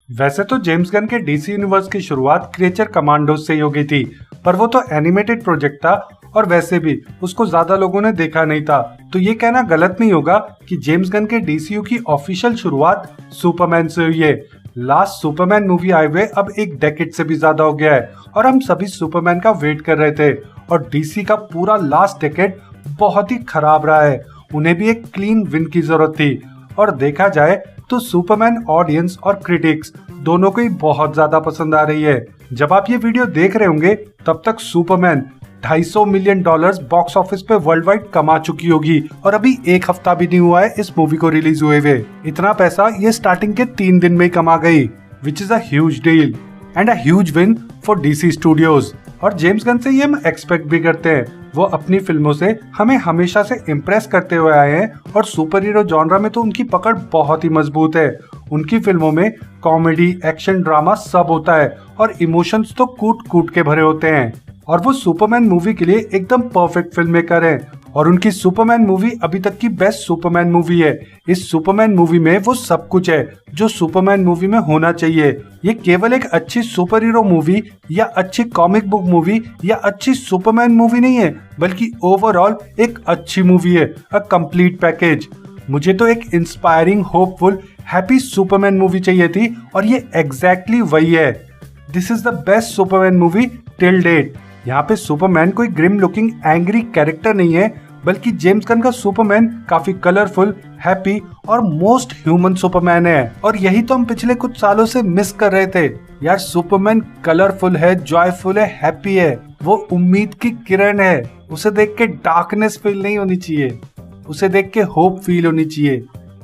वैसे तो James Gunn के डीसी यूनिवर्स की शुरुआत क्रिएचर कमांडोज से ही हो गई थी, पर वो तो एनिमेटेड प्रोजेक्ट था और वैसे भी उसको ज्यादा लोगों ने देखा नहीं था। तो ये कहना गलत नहीं होगा कि जेम्स गन के डीसीयू की ऑफिशियल शुरुआत सुपरमैन से हुई है। लास्ट सुपरमैन मूवी आए हुए अब एक डेकेड से भी ज्यादा हो गया है और हम सभी सुपरमैन का वेट कर रहे थे। और डीसी का पूरा लास्ट डेकेड बहुत ही खराब रहा है, उन्हें भी एक क्लीन विन की जरूरत थी। और देखा जाए तो सुपरमैन ऑडियंस और क्रिटिक्स दोनों को ही बहुत ज्यादा पसंद आ रही है। जब आप ये वीडियो देख रहे होंगे तब तक सुपरमैन $250 मिलियन बॉक्स ऑफिस पे वर्ल्ड वाइड कमा चुकी होगी और अभी एक हफ्ता भी नहीं हुआ है इस मूवी को रिलीज हुए हुए। इतना पैसा ये स्टार्टिंग के 3 दिन में ही कमा गई, which is a huge deal and a huge win for DC studios. और जेम्स गन से ये हम एक्सपेक्ट भी करते हैं, वो अपनी फिल्मों से हमें हमेशा से इम्प्रेस करते हुए आए हैं और सुपर हीरो जॉनरा में तो उनकी पकड़ बहुत ही मजबूत है। उनकी फिल्मों में कॉमेडी, एक्शन, ड्रामा सब होता है और इमोशंस तो कूट कूट के भरे होते हैं। और वो सुपरमैन मूवी के लिए एकदम परफेक्ट फिल्म मेकर है और उनकी सुपरमैन मूवी अभी तक की बेस्ट सुपरमैन मूवी है। इस सुपरमैन मूवी में वो सब कुछ है जो सुपरमैन मूवी में होना चाहिए। ये केवल एक अच्छी सुपर हीरो मूवी या अच्छी कॉमिक बुक मूवी या अच्छी सुपरमैन मूवी नहीं है, बल्कि ओवरऑल एक अच्छी मूवी है, अ कंप्लीट पैकेज। मुझे तो एक inspiring, hopeful, happy Superman movie चाहिए थी और ये एग्जैक्टली वही है। This is the best Superman movie till date. यहाँ पे सुपरमैन कोई ग्रिम लुकिंग एंग्री कैरेक्टर नहीं है, बल्कि जेम्स गन का सुपरमैन काफी कलरफुल, हैप्पी और मोस्ट ह्यूमन सुपरमैन है। और यही तो हम पिछले कुछ सालों से मिस कर रहे थे यार। सुपरमैन कलरफुल है, जॉयफुल है, हैप्पी है, वो उम्मीद की किरण है। उसे देख के डार्कनेस फील नहीं होनी चाहिए, उसे देख के होप फील होनी चाहिए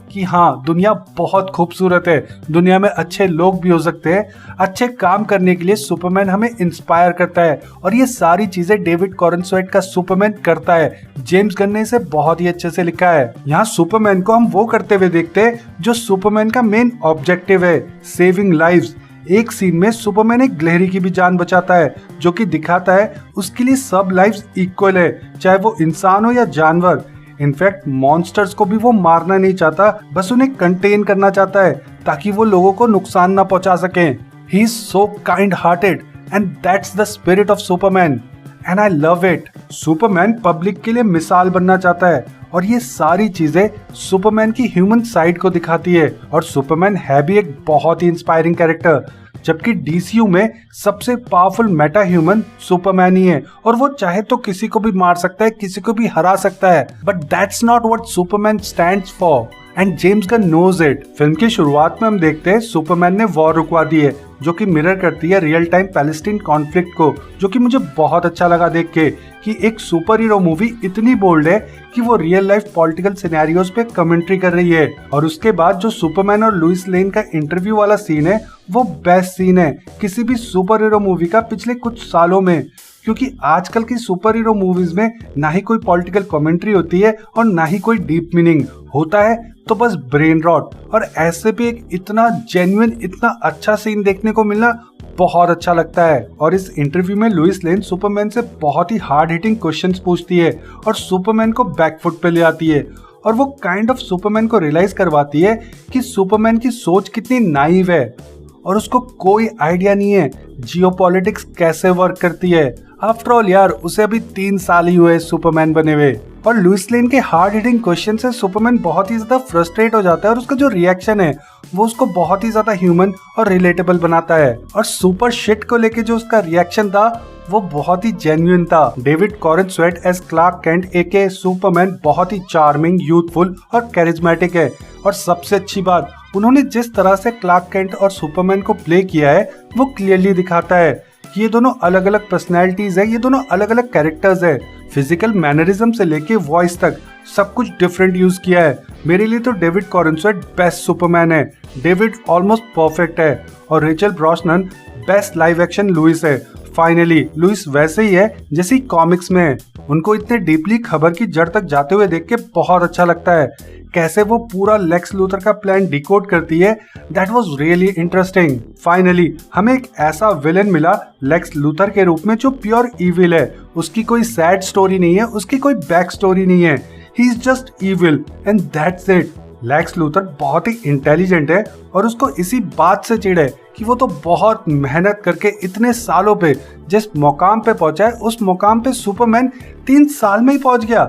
कि हाँ, दुनिया बहुत खूबसूरत है, दुनिया में अच्छे लोग भी हो सकते हैं। अच्छे काम करने के लिए सुपरमैन हमें इंस्पायर करता है और ये सारी चीजें डेविड कॉरेनस्वेट का सुपरमैन करता है। जेम्स गन ने इसे बहुत ही अच्छे से लिखा है। यहाँ सुपरमैन को हम वो करते हुए देखते हैं जो सुपरमैन का मेन ऑब्जेक्टिव है, सेविंग लाइव्स। एक सीन में सुपरमैन एक गिलहरी की भी जान बचाता है, जो कि दिखाता है उसके लिए सब लाइव्स इक्वल है, चाहे वो इंसान हो या जानवर। इनफैक्ट मॉन्स्टर्स को भी वो मारना नहीं चाहता, बस उन्हें कंटेन करना चाहता है ताकि वो लोगों को नुकसान ना पहुंचा सकें। He is so kind hearted and that's the spirit of Superman and I love it. Superman public के लिए मिसाल बनना चाहता है और ये सारी चीजें सुपरमैन की ह्यूमन साइड को दिखाती है। और सुपरमैन है भी एक बहुत ही इंस्पायरिंग कैरेक्टर, जबकि डीसीयू में सबसे पावरफुल मेटा ह्यूमन सुपरमैन ही है और वो चाहे तो किसी को भी मार सकता है, किसी को भी हरा सकता है। But that's not what Superman stands for and James Gunn knows it. Film की शुरुआत में हम देखते हैं सुपरमैन ने वॉर रुकवा दी है, जो कि मिरर करती है रियल टाइम पैलेस्टीन कॉन्फ्लिक्ट को, जो कि मुझे बहुत अच्छा लगा देख के कि एक सुपर हीरो मूवी इतनी बोल्ड है कि वो रियल लाइफ पॉलिटिकल सिनेरियोज पे कमेंट्री कर रही है। और उसके बाद जो सुपरमैन और लुइस लेन का इंटरव्यू वाला सीन है, वो बेस्ट सीन है किसी भी सुपर हीरो मूवी का पिछले कुछ सालों में, क्योंकि आजकल की सुपर हीरो मूवीज में ना ही कोई पॉलिटिकल कमेंट्री होती है और ना ही कोई डीप मीनिंग होता है, तो बस ब्रेन रॉट। और ऐसे भी एक इतना जेन्युइन, इतना अच्छा सीन देखने को मिलना बहुत अच्छा लगता है। और इस इंटरव्यू में लुइस लेन सुपरमैन से बहुत ही हार्ड हिटिंग क्वेश्चंस पूछती है और सुपरमैन को बैकफुट पे ले आती है और वो काइंड ऑफ सुपरमैन को रियलाइज करवाती है कि सुपरमैन की सोच कितनी नाइव है और उसको कोई आइडिया नहीं है जियोपॉलिटिक्स कैसे वर्क करती है। आफ्टर ऑल यार, उसे अभी 3 साल ही हुए सुपरमैन बने हुए। और लुइस लेन के हार्ड हिटिंग क्वेश्चन से सुपरमैन बहुत ही ज्यादा फ्रस्ट्रेट हो जाता है और उसका जो रिएक्शन है वो उसको बहुत ही ज्यादा ह्यूमन और रिलेटेबल बनाता है। और सुपर शिट को लेके जो उसका रिएक्शन था वो बहुत ही जेन्युइन था। डेविड कॉरेनस्वेट एज क्लार्क कैंट एके सुपरमैन बहुत ही चार्मिंग, यूथफुल और कैरिज्मेटिक है। और सबसे अच्छी बात, उन्होंने जिस तरह से क्लार्क कैंट और सुपरमैन को प्ले किया है वो क्लियरली दिखाता है कि ये दोनों अलग अलग पर्सनैलिटीज है, ये दोनों अलग अलग कैरेक्टर्स है। फिजिकल मैनरिज्म से लेके वॉइस तक सब कुछ डिफरेंट यूज किया है। मेरे लिए तो डेविड कॉरेनस्वेट बेस्ट सुपरमैन है, डेविड ऑलमोस्ट परफेक्ट है और Rachel Brosnahan best live action Lois है। फाइनली लुइस वैसे ही है जैसे कॉमिक्स में है। उनको इतने डीपली खबर की जड़ तक जाते हुए देख के बहुत अच्छा लगता है। कैसे वो पूरा लेक्स लूथर का प्लान डिकोड करती है, that was really interesting. Finally हमें एक ऐसा विलेन मिला लेक्स लूथर के रूप में जो प्योर इविल है। उसकी कोई सैड स्टोरी नहीं है, उसकी कोई बैक स्टोरी नहीं है, he is just evil and that's it. Lex Luthor बहुत ही इंटेलिजेंट है और उसको इसी बात से चिढ़ है कि वो तो बहुत मेहनत करके इतने सालों पे जिस मुकाम पे पहुंचा है उस मुकाम पे सुपरमैन 3 साल में ही पहुंच गया,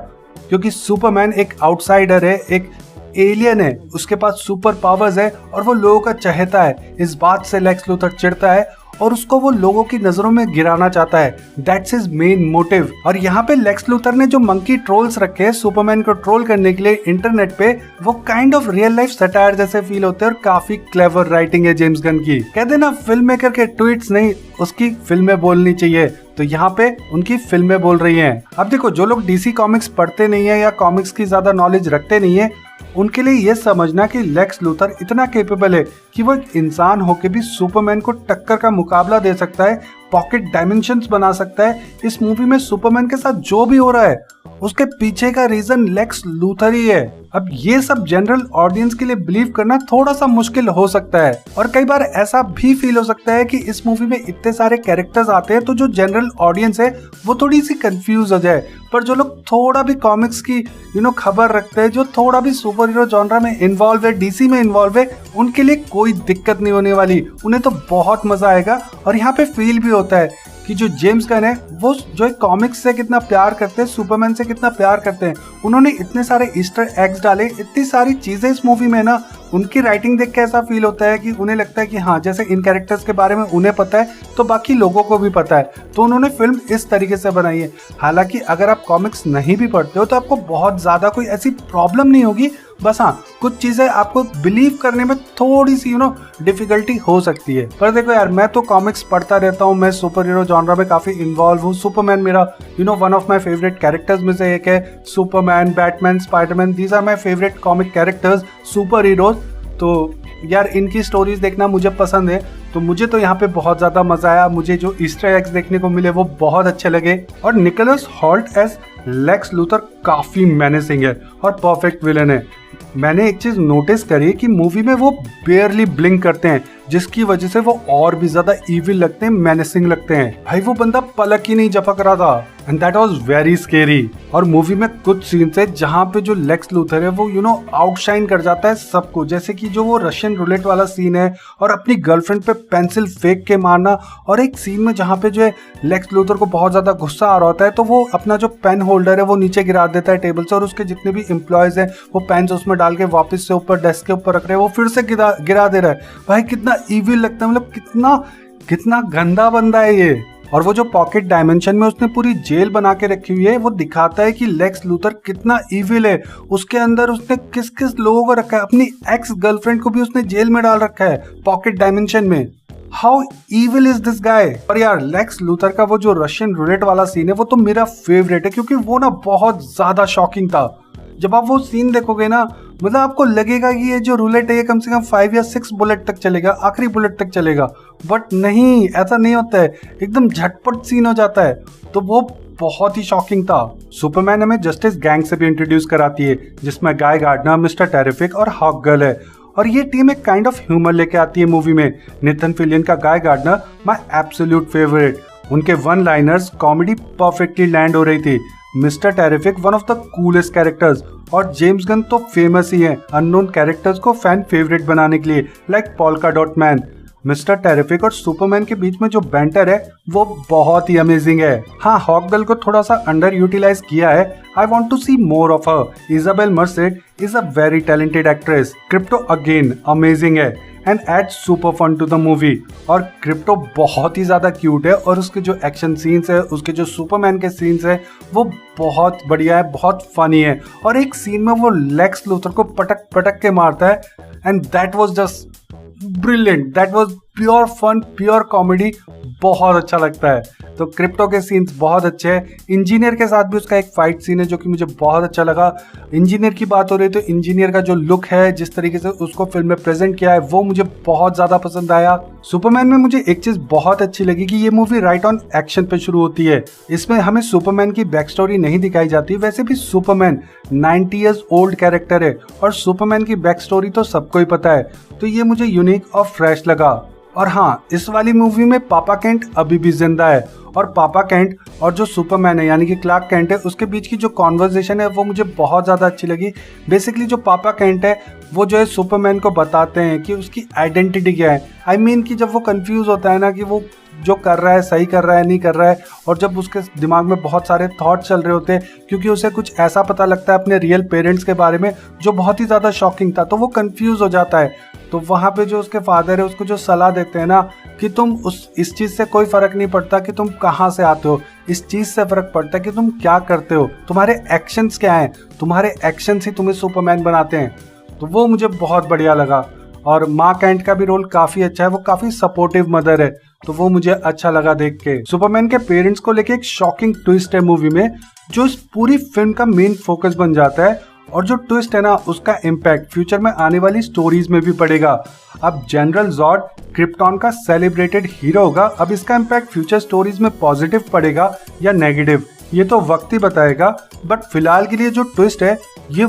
क्योंकि सुपरमैन एक आउटसाइडर है, एक एलियन है, उसके पास सुपर पावर्स है और वो लोगों का चहेता है। इस बात से लेक्स लूथर चिढ़ता है और उसको वो लोगों की नजरों में गिराना चाहता है। That's his main motive. और यहाँ पे लेक्स लूथर ने जो मंकी ट्रोल्स रखे हैं सुपरमैन को ट्रोल करने के लिए इंटरनेट पे, वो kind of real life satire जैसे फील होते हैं और काफी क्लेवर राइटिंग है जेम्स गन की। कहते ना फिल्म मेकर के ट्वीट्स नहीं, उसकी फिल्में बोलनी चाहिए, तो यहाँ पे उनकी फिल्में बोल रही हैं। अब देखो, जो लोग डीसी कॉमिक्स पढ़ते नहीं है या कॉमिक्स की ज्यादा नॉलेज रखते नहीं है, उनके लिए ये समझना कि लेक्स लूथर इतना कैपेबल है कि वो एक इंसान होके भी सुपरमैन को टक्कर का मुकाबला दे सकता है, पॉकेट डायमेंशंस बना सकता है। इस मूवी में सुपरमैन के साथ जो भी हो रहा है उसके पीछे का रीजन लेक्स लूथर ही है। अब ये सब जनरल ऑडियंस के लिए बिलीव करना थोड़ा सा मुश्किल हो सकता है और कई बार ऐसा भी फील हो सकता है कि इस मूवी में इतने सारे कैरेक्टर्स आते हैं तो जो जनरल ऑडियंस है वो थोड़ी सी कंफ्यूज हो जाए। पर जो लोग थोड़ा भी कॉमिक्स की खबर रखते हैं, जो थोड़ा भी सुपर हीरो जॉनरा में इन्वॉल्व है, डीसी में इन्वॉल्व है, उनके लिए कोई दिक्कत नहीं होने वाली। उन्हें तो बहुत मजा आएगा। और यहाँ पे फील भी होता है कि जो जेम्स गन है वो जो कॉमिक्स से कितना प्यार करते हैं, सुपरमैन से कितना प्यार करते हैं। उन्होंने इतने सारे ईस्टर एग्स डाले, इतनी सारी चीजें इस मूवी में ना, उनकी राइटिंग देख के ऐसा फील होता है कि उन्हें लगता है कि हाँ, जैसे इन कैरेक्टर्स के बारे में उन्हें पता है तो बाकी लोगों को भी पता है, तो उन्होंने फिल्म इस तरीके से बनाई है। हालांकि अगर आप कॉमिक्स नहीं भी पढ़ते हो तो आपको बहुत ज्यादा कोई ऐसी प्रॉब्लम नहीं होगी, बस हाँ कुछ चीजें आपको बिलीव करने में थोड़ी सी डिफिकल्टी हो सकती है। पर देखो यार, मैं तो कॉमिक्स पढ़ता रहता हूँ, मैं सुपर हीरो जॉनरा में काफी इन्वॉल्व हूँ। सुपरमैन मेरा one of my favourite characters में से एक है। Superman, Batman, Spiderman, these are my favourite comic characters, super heroes. तो यार इनकी स्टोरीज देखना मुझे पसंद है, तो मुझे तो यहाँ पे बहुत ज्यादा मजा आया। मुझे जो ईस्टर एग्स देखने को मिले वो बहुत अच्छे लगे। और Nicholas Hoult as Lex Luthor काफी मेनेसिंग है और परफेक्ट विलन है। मैंने एक चीज नोटिस करी कि मूवी में वो बेयरली ब्लिंक करते हैं, जिसकी वजह से वो और भी ज्यादा इविल लगते हैं, मेनेसिंग लगते हैं। भाई वो बंदा पलक ही नहीं झपक रहा था and that was very scary. और मूवी में कुछ सीन्स है जहाँ पे जो लेक्स लूथर है वो आउटशाइन कर जाता है सबको, जैसे कि जो वो रशियन रूलेट वाला सीन है और अपनी गर्लफ्रेंड पे पेंसिल फेंक के मारना। और एक सीन में जहाँ पे जो है लेक्स लूथर को बहुत ज्यादा गुस्सा आ रहा होता है तो वो अपना जो पेन होल्डर है वो नीचे गिरा देता है टेबल से, और उसके जितने भी एम्प्लॉयज हैं वो पेन उसमें डाल के वापस से ऊपर डेस्क के ऊपर रख रहे हैं, वो फिर से गिरा दे रहा है। भाई कितना इविल लगता है, मतलब कितना गंदा बंदा है ये। और वो जो पॉकेट डायमेंशन में उसने पूरी जेल बना के रखी हुई है, वो दिखाता है कि लेक्स लूथर कितना इविल है। उसके अंदर उसने किस किस लोगों को रखा है, अपनी एक्स गर्लफ्रेंड को भी उसने जेल में डाल रखा है पॉकेट डायमेंशन में। How evil is this guy. पर यार लेक्स लूथर का वो जो रशियन रूलेट वाला सीन है वो तो मेरा फेवरेट है, क्योंकि वो ना बहुत ज्यादा शॉकिंग था। जब आप वो सीन देखोगे ना, मतलब आपको लगेगा कि ये जो रूलेट है ये कम से कम 5 या 6 बुलेट तक चलेगा, आखिरी बुलेट तक चलेगा। बट नहीं, ऐसा नहीं होता है, एकदम झटपट सीन हो जाता है। तो वो बहुत ही शॉकिंग था। सुपरमैन हमें जस्टिस गैंग से भी इंट्रोड्यूस कराती है, जिसमें गाय गार्डनर, मिस्टर टेरिफिक और हॉक गर्ल है। और ये टीम एक काइंड ऑफ ह्यूमर लेके आती है मूवी में। नेथन फिलियन का गाय गार्डनर माय एब्सोल्यूट फेवरेट। उनके one liners comedy perfectly land हो रही थी। Mister terrific one of the coolest characters, और जेम्स गन तो फेमस ही है अननोन कैरेक्टर्स को फैन फेवरेट बनाने के लिए, like polka dot man. Mister terrific और सुपरमैन के बीच में जो बैंटर है वो बहुत ही अमेजिंग है। हाँ, हॉक गर्ल को थोड़ा सा अंडर यूटिलाइज किया है। I want to see more of her. Isabela Merced is a very talented actress. Krypto again amazing है and add super fun to the movie. और क्रिप्टो बहुत ही ज्यादा क्यूट है और उसके जो एक्शन सीन्स है, उसके जो सुपरमैन के सीन्स है वो बहुत बढ़िया है, बहुत फनी है। और एक सीन में वो लेक्स लूथर को पटक पटक के मारता है and that was just brilliant. That was pure fun, pure comedy, बहुत अच्छा लगता है। तो क्रिप्टो के सीन्स बहुत अच्छे हैं। इंजीनियर के साथ भी उसका एक फाइट सीन है जो कि मुझे बहुत अच्छा लगा। इंजीनियर की बात हो रही है तो इंजीनियर का जो लुक है, जिस तरीके से उसको फिल्म में प्रेजेंट किया है, वो मुझे बहुत ज्यादा पसंद आया। सुपरमैन में मुझे एक चीज बहुत अच्छी लगी कि ये मूवी राइट ऑन एक्शन पे शुरू होती है। इसमें हमें सुपरमैन की बैक स्टोरी नहीं दिखाई जाती। वैसे भी सुपरमैन 90 इयर्स ओल्ड कैरेक्टर है और सुपरमैन की बैक स्टोरी तो सबको ही पता है, तो ये मुझे यूनिक और फ्रेश लगा। और हाँ, इस वाली मूवी में पापा केंट अभी भी जिंदा है और पापा कैंट और जो सुपरमैन है यानी कि क्लार्क कैंट है उसके बीच की जो कॉन्वर्जेशन है वो मुझे बहुत ज़्यादा अच्छी लगी। बेसिकली जो पापा कैंट है वो जो है सुपरमैन को बताते हैं कि उसकी आइडेंटिटी क्या है। आई मीन कि जब वो कंफ्यूज होता है ना कि वो जो कर रहा है सही कर रहा है नहीं कर रहा है, और जब उसके दिमाग में बहुत सारे थॉट चल रहे होते हैं क्योंकि उसे कुछ ऐसा पता लगता है अपने रियल पेरेंट्स के बारे में जो बहुत ही ज़्यादा शॉकिंग था, तो वो कंफ्यूज हो जाता है। तो वहाँ पे जो उसके फादर है उसको जो सलाह देते हैं ना कि तुम इस चीज़ से कोई फ़र्क नहीं पड़ता कि तुम कहाँ से आते हो, इस चीज़ से फ़र्क पड़ता है कि तुम क्या करते हो, तुम्हारे एक्शंस क्या हैं, तुम्हारे एक्शंस ही तुम्हें सुपरमैन बनाते हैं। तो वो मुझे बहुत बढ़िया लगा। और माँ कैंट का भी रोल काफी अच्छा है, वो काफी सपोर्टिव मदर है, तो वो मुझे अच्छा लगा देख के। सुपरमैन के पेरेंट्स को लेके एक शॉकिंग ट्विस्ट है मूवी में जो इस पूरी फिल्म का मेन फोकस बन जाता है, और जो ट्विस्ट है ना उसका इम्पैक्ट फ्यूचर में आने वाली स्टोरीज में भी पड़ेगा। अब जनरल जॉर्ड क्रिप्टॉन का सेलिब्रेटेड हीरो होगा, अब इसका इम्पैक्ट फ्यूचर स्टोरीज में पॉजिटिव पड़ेगा या नेगेटिव ये तो वक्त ही बताएगा। बट फिलहाल के लिए जो ट्विस्ट है ये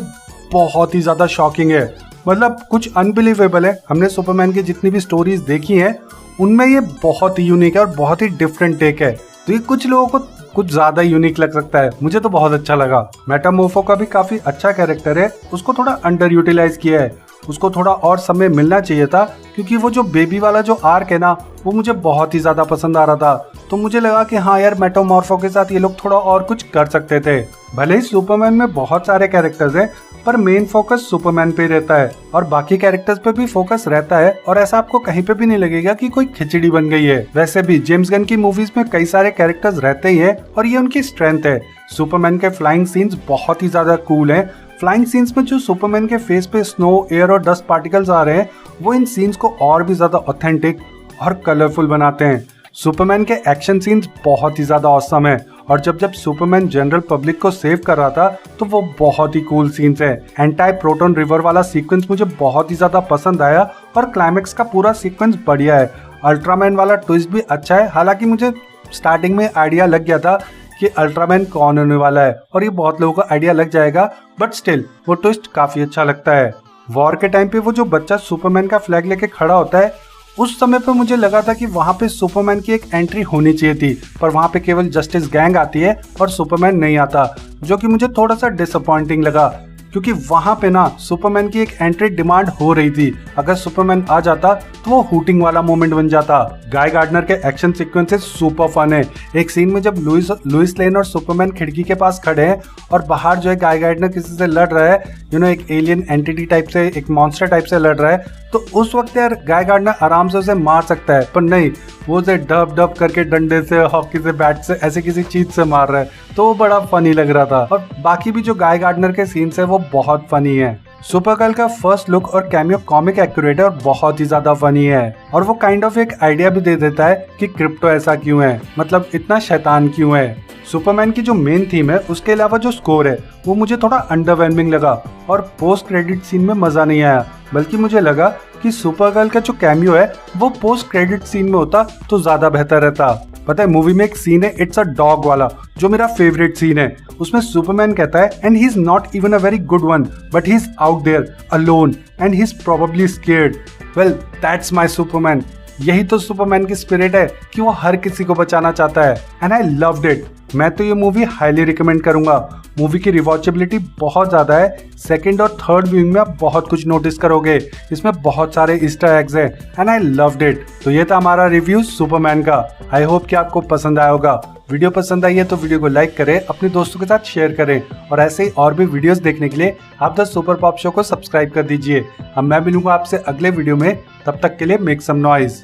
बहुत ही ज्यादा शॉकिंग है, मतलब कुछ अनबिलीवेबल है। हमने सुपरमैन की जितनी भी स्टोरीज देखी हैं उनमें ये बहुत ही यूनिक है और बहुत ही डिफरेंट टेक है, तो ये कुछ लोगों को कुछ ज्यादा यूनिक लग सकता है, मुझे तो बहुत अच्छा लगा। मेटामॉर्फो का भी काफी अच्छा कैरेक्टर है, उसको थोड़ा अंडर यूटिलाइज किया है, उसको थोड़ा और समय मिलना चाहिए था क्योंकि वो जो बेबी वाला जो आर्क है ना वो मुझे बहुत ही ज्यादा पसंद आ रहा था। तो मुझे लगा कि हाँ यार मेटामॉर्फो के साथ ये लोग थोड़ा और कुछ कर सकते थे। भले ही सुपरमैन में बहुत सारे कैरेक्टर्स हैं पर मेन फोकस सुपरमैन पे रहता है और बाकी कैरेक्टर्स पे भी फोकस रहता है, और ऐसा आपको कहीं पे भी नहीं लगेगा कि कोई खिचड़ी बन गई है। वैसे भी जेम्स गन की मूवीज में कई सारे कैरेक्टर्स रहते ही हैं और ये उनकी स्ट्रेंथ है। सुपरमैन के फ्लाइंग सीन्स बहुत ही ज्यादा कूल हैं। फ्लाइंग सीन्स में जो सुपरमैन के फेस पे स्नो, एयर और डस्ट पार्टिकल्स आ रहे हैं वो इन सीन्स को और भी ज्यादा ऑथेंटिक और कलरफुल बनाते हैं। सुपरमैन के एक्शन सीन्स बहुत ही ज्यादा ऑसम है, और जब सुपरमैन जनरल पब्लिक को सेव कर रहा था तो वो बहुत ही कूल सीन्स है। एंटी प्रोटॉन रिवर वाला सीक्वेंस मुझे बहुत ही ज्यादा पसंद आया और क्लाइमेक्स का पूरा सीक्वेंस बढ़िया है। अल्ट्रामैन वाला ट्विस्ट भी अच्छा है, हालांकि मुझे स्टार्टिंग में आइडिया लग गया था कि अल्ट्रामैन कौन होने वाला है और ये बहुत लोगों को आइडिया लग जाएगा, बट स्टिल वो ट्विस्ट काफी अच्छा लगता है। वॉर के टाइम पे वो जो बच्चा सुपरमैन का फ्लैग लेके खड़ा होता है उस समय पे मुझे लगा था कि वहां पे सुपरमैन की एक एंट्री होनी चाहिए थी, पर वहां पे केवल जस्टिस गैंग आती है और सुपरमैन नहीं आता, जो कि मुझे थोड़ा सा डिसअपॉइंटिंग लगा क्योंकि वहां पे ना सुपरमैन की एक एंट्री डिमांड हो रही थी। अगर सुपरमैन आ जाता तो वो हूटिंग वाला मोमेंट बन जाता। गाय गार्डनर के एक्शन सीक्वेंसेस सुपर फन है। एक सीन में जब लुइस लेन और सुपरमैन खिड़की के पास खड़े हैं और बाहर जो है गाय गार्डनर किसी से लड़ रहा है, एक एलियन एंटिटी टाइप से, एक मॉन्स्टर टाइप से लड़ रहा है, तो उस वक्त यार गाय गार्डनर आराम से उसे मार सकता है, पर नहीं, वो उसे डब डब करके डंडे से, हॉकी से, बैट से, ऐसे किसी चीज से मार रहा है, तो वो बड़ा फनी लग रहा था। और बाकी भी जो गाय गार्डनर के सीन्स है वो बहुत फनी है। सुपरगर्ल का फर्स्ट लुक और कैमियो कॉमिक एक्यूरेट है और बहुत ही ज्यादा फनी है, और वो काइंड ऑफ एक आइडिया भी दे देता है कि क्रिप्टो ऐसा क्यों है, मतलब इतना शैतान क्यों है। सुपरमैन की जो मेन थीम है उसके अलावा जो स्कोर है वो मुझे थोड़ा अंडरवेलमिंग लगा और पोस्ट क्रेडिट सीन में मजा नहीं आया, बल्कि मुझे लगा कि सुपरगर्ल का जो कैमियो है वो पोस्ट क्रेडिट सीन में होता तो ज्यादा बेहतर रहता। पता है मूवी में एक सीन है इट्स अ डॉग वाला जो मेरा फेवरेट सीन है। उसमें सुपरमैन कहता है and he is not even a very good one but he is out there alone and he is probably scared. Well that's my Superman. यही तो सुपरमैन की स्पिरिट है कि वो हर किसी को बचाना चाहता है, एंड आई लव्ड इट। मैं तो ये मूवी हाईली रिकमेंड करूंगा। मूवी की रिवॉचेबिलिटी बहुत ज्यादा है, सेकंड और थर्ड व्यूइंग में आप बहुत कुछ नोटिस करोगे, इसमें बहुत सारे ईस्टर एग्स हैं, एंड आई लव्ड इट। तो ये था हमारा रिव्यू सुपरमैन का। आई होप कि आपको पसंद आया होगा। वीडियो पसंद आई है तो वीडियो को लाइक करें, अपने दोस्तों के साथ शेयर करें, और ऐसे ही और भी वीडियोस देखने के लिए आप द सुपर पॉप शो को सब्सक्राइब कर दीजिए। अब मैं मिलूंगा आपसे अगले वीडियो में, तब तक के लिए मेक सम नॉइज।